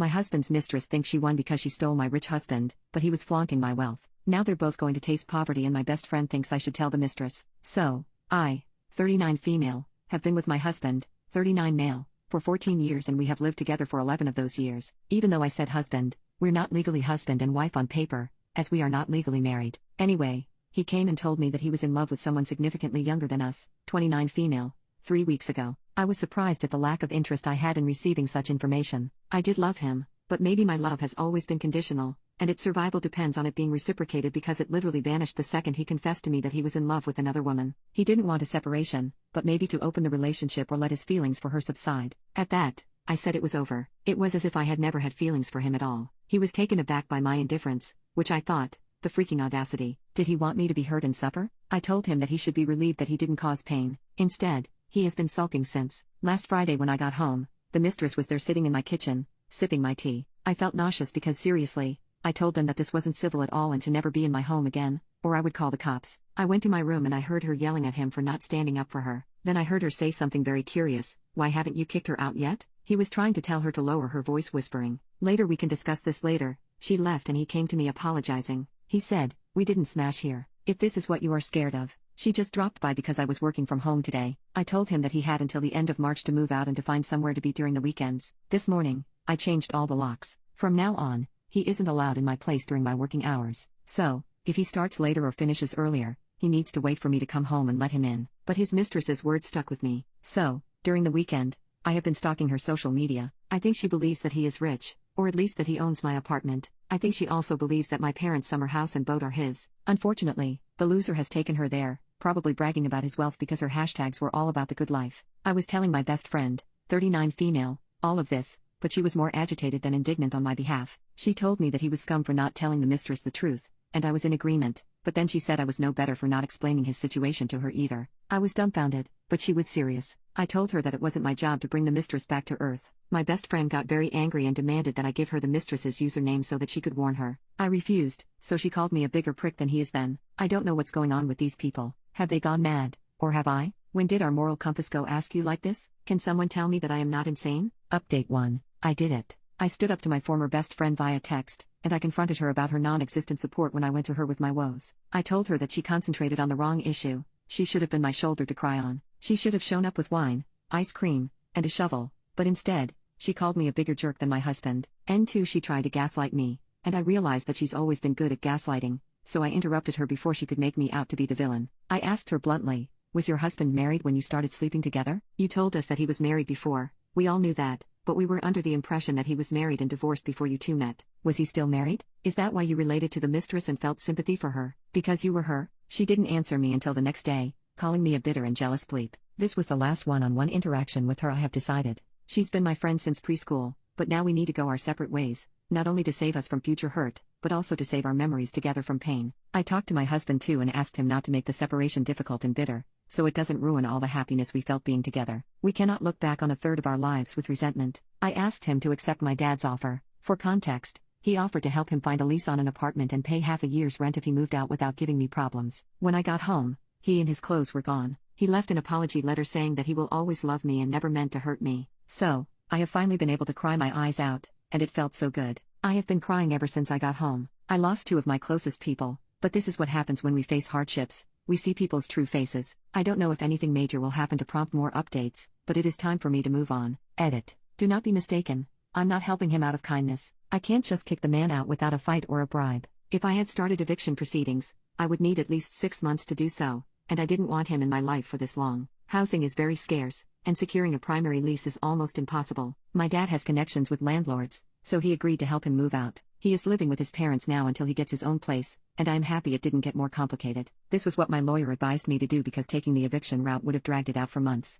My husband's mistress thinks she won because she stole my rich husband, but he was flaunting my wealth. Now they're both going to taste poverty and my best friend thinks I should tell the mistress. So, I, 39 female, have been with my husband, 39 male, for 14 years and we have lived together for 11 of those years. Even though I said husband, we're not legally husband and wife on paper, as we are not legally married. Anyway, he came and told me that he was in love with someone significantly younger than us, 29 female, 3 weeks ago. I was surprised at the lack of interest I had in receiving such information. I did love him, but maybe my love has always been conditional, and its survival depends on it being reciprocated because it literally vanished the second he confessed to me that he was in love with another woman. He didn't want a separation, but maybe to open the relationship or let his feelings for her subside. At that, I said it was over. It was as if I had never had feelings for him at all. He was taken aback by my indifference, which I thought, the freaking audacity. Did he want me to be hurt and suffer? I told him that he should be relieved that he didn't cause pain. Instead, he has been sulking since. Last Friday when I got home, the mistress was there sitting in my kitchen, sipping my tea. I felt nauseous because seriously, I told them that this wasn't civil at all and to never be in my home again, or I would call the cops. I went to my room and I heard her yelling at him for not standing up for her. Then I heard her say something very curious. Why haven't you kicked her out yet? He was trying to tell her to lower her voice, whispering, "Later, we can discuss this later." She left and he came to me apologizing. He said, "We didn't smash here. If this is what you are scared of." She just dropped by because I was working from home today. I told him that he had until the end of March to move out and to find somewhere to be during the weekends. This morning, I changed all the locks. From now on, he isn't allowed in my place during my working hours. So, if he starts later or finishes earlier, he needs to wait for me to come home and let him in. But his mistress's words stuck with me. So, during the weekend, I have been stalking her social media. I think she believes that he is rich, or at least that he owns my apartment. I think she also believes that my parents' summer house and boat are his. Unfortunately, the loser has taken her there, probably bragging about his wealth because her hashtags were all about the good life. I was telling my best friend, 39 female, all of this, but she was more agitated than indignant on my behalf. She told me that he was scum for not telling the mistress the truth, and I was in agreement, but then she said I was no better for not explaining his situation to her either. I was dumbfounded, but she was serious. I told her that it wasn't my job to bring the mistress back to earth. My best friend got very angry and demanded that I give her the mistress's username so that she could warn her. I refused, so she called me a bigger prick than he is then. I don't know what's going on with these people. Have they gone mad? Or have I? When did our moral compass go ask you like this? Can someone tell me that I am not insane? Update 1. I did it. I stood up to my former best friend via text, and I confronted her about her non-existent support when I went to her with my woes. I told her that she concentrated on the wrong issue. She should have been my shoulder to cry on. She should have shown up with wine, ice cream, and a shovel, but instead, she called me a bigger jerk than my husband. N2 she tried to gaslight me, and I realized that she's always been good at gaslighting, so I interrupted her before she could make me out to be the villain. I asked her bluntly, "Was your husband married when you started sleeping together? You told us that he was married before. We all knew that, but we were under the impression that he was married and divorced before you two met. Was he still married? Is that why you related to the mistress and felt sympathy for her? Because you were her?" She didn't answer me until the next day, calling me a bitter and jealous bleep. This was the last one-on-one interaction with her I have decided. She's been my friend since preschool, but now we need to go our separate ways, not only to save us from future hurt, but also to save our memories together from pain. I talked to my husband too and asked him not to make the separation difficult and bitter, so it doesn't ruin all the happiness we felt being together. We cannot look back on a third of our lives with resentment. I asked him to accept my dad's offer. For context, he offered to help him find a lease on an apartment and pay half a year's rent if he moved out without giving me problems. When I got home, he and his clothes were gone. He left an apology letter saying that he will always love me and never meant to hurt me. So, I have finally been able to cry my eyes out, and it felt so good. I have been crying ever since I got home. I lost 2 of my closest people, but this is what happens when we face hardships. We see people's true faces. I don't know if anything major will happen to prompt more updates, but it is time for me to move on. Edit. Do not be mistaken. I'm not helping him out of kindness. I can't just kick the man out without a fight or a bribe. If I had started eviction proceedings, I would need at least 6 months to do so, and I didn't want him in my life for this long. Housing is very scarce, and securing a primary lease is almost impossible. My dad has connections with landlords, so he agreed to help him move out. He is living with his parents now until he gets his own place, and I am happy it didn't get more complicated. This was what my lawyer advised me to do because taking the eviction route would have dragged it out for months.